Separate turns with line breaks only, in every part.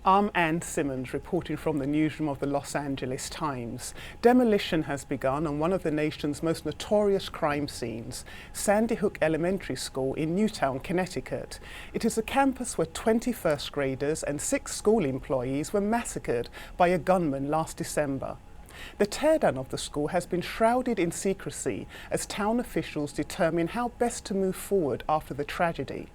I'm Ann Simmons, reporting from the newsroom of the Los Angeles Times. Demolition has begun on one of the nation's most notorious crime scenes, Sandy Hook Elementary School in Newtown, Connecticut. It is a campus where 20 first graders and 6 school employees were massacred by a gunman last December. The teardown of the school has been shrouded in secrecy as town officials determine how best to move forward after the tragedy.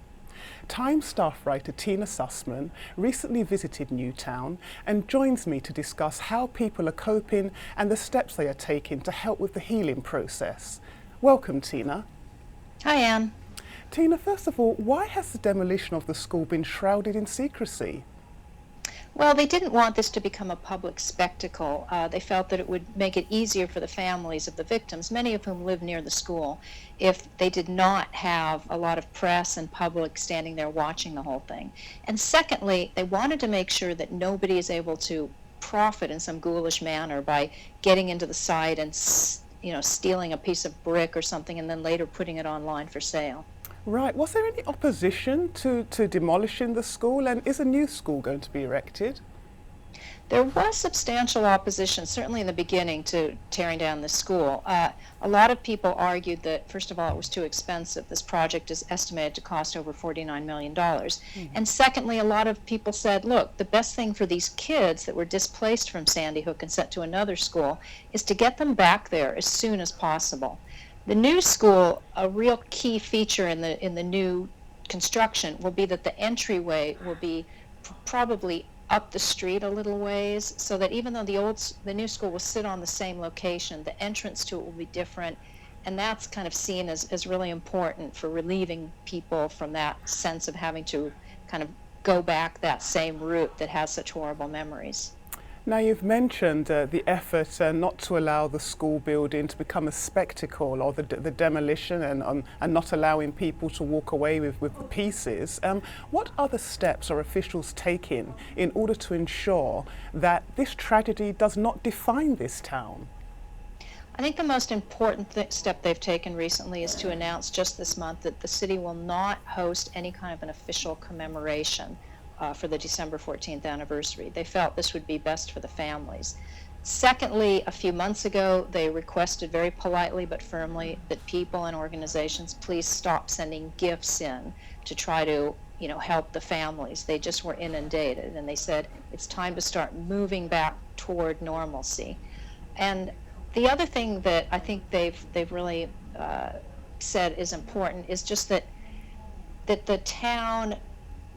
Times staff writer Tina Susman recently visited Newtown and joins me to discuss how people are coping and the steps they are taking to help with the healing process. Welcome, Tina.
Hi, Ann.
Tina, first of all, why has the demolition of the school been shrouded in secrecy?
Well, they didn't want this to become a public spectacle. They felt that it would make it easier for the families of the victims, many of whom live near the school, if they did not have a lot of press and public standing there watching the whole thing. And secondly, they wanted to make sure that nobody is able to profit in some ghoulish manner by getting into the site and, stealing a piece of brick or something and then later putting it online for sale.
Right. Was there any opposition to demolishing the school, and is a new school going to be erected?
There was substantial opposition, certainly in the beginning, to tearing down the school. A lot of people argued that, first of all, it was too expensive. This project is estimated to cost over $49 million. And secondly, a lot of people said, look, the best thing for these kids that were displaced from Sandy Hook and sent to another school is to get them back there as soon as possible. The new school, a real key feature in the new construction will be that the entryway will be probably up the street a little ways, so that even though the new school will sit on the same location, the entrance to it will be different, and that's kind of seen as really important for relieving people from that sense of having to kind of go back that same route that has such horrible memories.
Now, you've mentioned the effort not to allow the school building to become a spectacle, or the demolition and not allowing people to walk away with the pieces. What other steps are officials taking in order to ensure that this tragedy does not define this town?
I think the most important step they've taken recently is to announce just this month that the city will not host any kind of an official commemoration for the December 14th anniversary. They felt this would be best for the families. Secondly, a few months ago, they requested very politely but firmly that people and organizations please stop sending gifts in to try to, help the families. They just were inundated, and they said it's time to start moving back toward normalcy. And the other thing that I think they've really said is important is just that the town,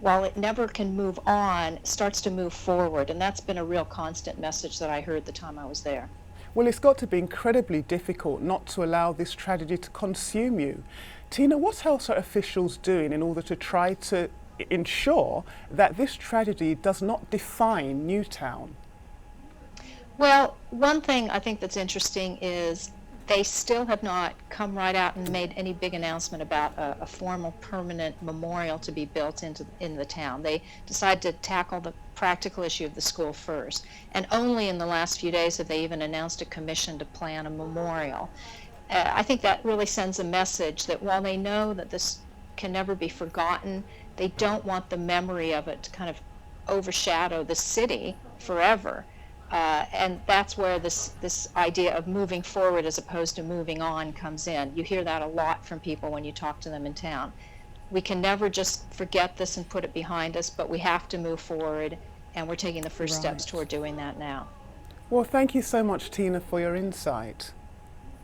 while it never can move on, starts to move forward. And that's been a real constant message that I heard the time I was there.
Well, it's got to be incredibly difficult not to allow this tragedy to consume you. Tina, what else are officials doing in order to try to ensure that this tragedy does not define Newtown?
Well, one thing I think that's interesting is they still have not come right out and made any big announcement about a formal permanent memorial to be built in the town. They decided to tackle the practical issue of the school first, and only in the last few days have they even announced a commission to plan a memorial. I think that really sends a message that while they know that this can never be forgotten, they don't want the memory of it to kind of overshadow the city forever. And that's where this idea of moving forward as opposed to moving on comes in. You hear that a lot from people when you talk to them in town. We can never just forget this and put it behind us, but we have to move forward, and we're taking the first steps toward doing that now.
Well, thank you so much, Tina, for your insight.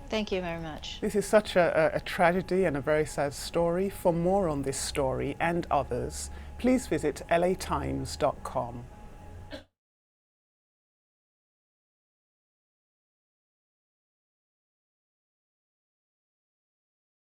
Thank you very much.
This is such a tragedy and a very sad story. For more on this story and others, please visit latimes.com.